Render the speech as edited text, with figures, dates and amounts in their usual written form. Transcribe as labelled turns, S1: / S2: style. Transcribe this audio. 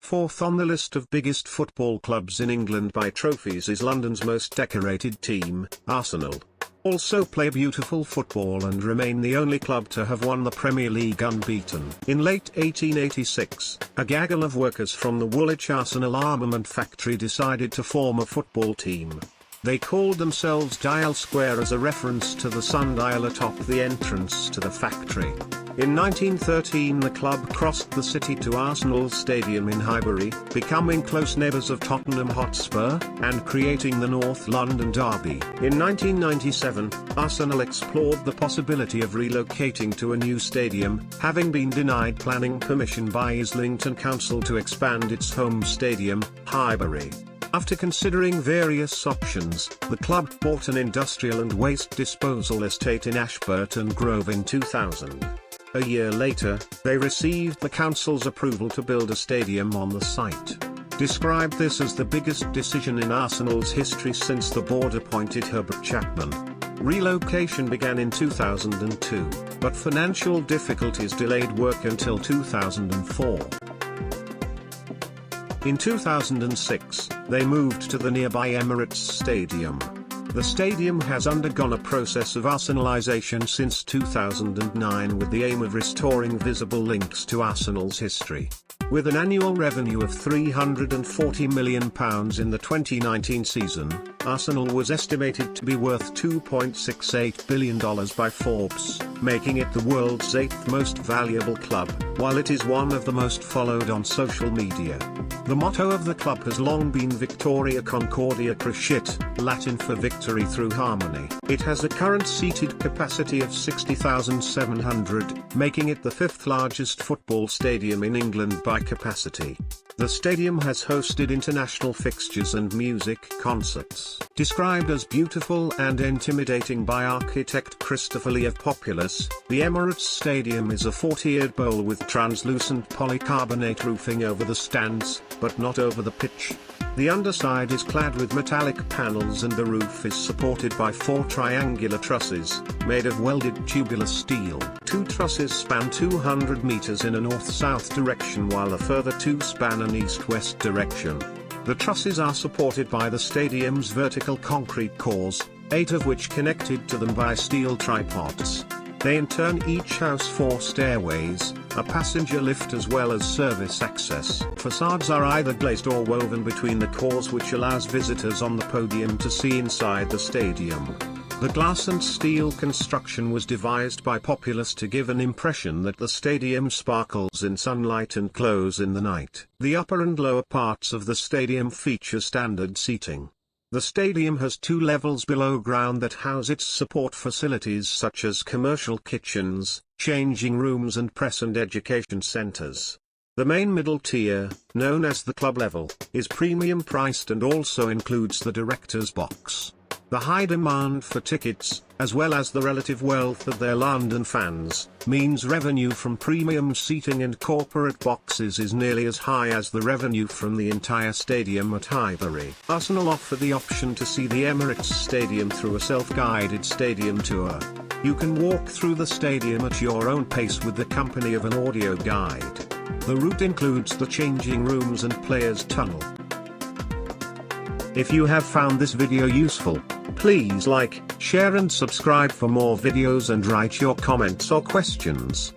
S1: Fourth on the list of biggest football clubs in England by trophies is London's most decorated team, Arsenal. Also play beautiful football and remain the only club to have won the Premier League unbeaten. In late 1886, a gaggle of workers from the Woolwich Arsenal Armament Factory decided to form a football team. They called themselves Dial Square as a reference to the sundial atop the entrance to the factory. In 1913 the club crossed the city to Arsenal Stadium in Highbury, becoming close neighbours of Tottenham Hotspur, and creating the North London derby. In 1997, Arsenal explored the possibility of relocating to a new stadium, having been denied planning permission by Islington Council to expand its home stadium, Highbury. After considering various options, the club bought an industrial and waste disposal estate in Ashburton Grove in 2000. A year later, they received the council's approval to build a stadium on the site. Described this as the biggest decision in Arsenal's history since the board appointed Herbert Chapman. Relocation began in 2002, but financial difficulties delayed work until 2004. In 2006, they moved to the nearby Emirates Stadium. The stadium has undergone a process of Arsenalisation since 2009 with the aim of restoring visible links to Arsenal's history. With an annual revenue of £340 million in the 2019 season, Arsenal was estimated to be worth $2.68 billion by Forbes, making it the world's 8th most valuable club, while it is one of the most followed on social media. The motto of the club has long been Victoria Concordia Crescit, Latin for victory through harmony. It has a current seated capacity of 60,700, making it the 5th largest football stadium in England by capacity. The stadium has hosted international fixtures and music concerts. Described as beautiful and intimidating by architect Christopher Lee of Populous, the Emirates Stadium is a 4-tiered bowl with translucent polycarbonate roofing over the stands, but not over the pitch. The underside is clad with metallic panels and the roof is supported by 4 triangular trusses, made of welded tubular steel. 2 trusses span 200 meters in a north-south direction while a further 2 span an east-west direction. The trusses are supported by the stadium's vertical concrete cores, 8 of which connected to them by steel tripods. They in turn each house 4 stairways, a passenger lift as well as service access. Facades are either glazed or woven between the cores, which allows visitors on the podium to see inside the stadium. The glass and steel construction was devised by Populous to give an impression that the stadium sparkles in sunlight and glows in the night. The upper and lower parts of the stadium feature standard seating. The stadium has 2 levels below ground that house its support facilities such as commercial kitchens, changing rooms and press and education centres. The main middle tier, known as the club level, is premium priced and also includes the director's box. The high demand for tickets, as well as the relative wealth of their London fans, means revenue from premium seating and corporate boxes is nearly as high as the revenue from the entire stadium at Highbury. Arsenal offer the option to see the Emirates Stadium through a self-guided stadium tour. You can walk through the stadium at your own pace with the company of an audio guide. The route includes the changing rooms and players' tunnel. If you have found this video useful, please like, share and subscribe for more videos and write your comments or questions.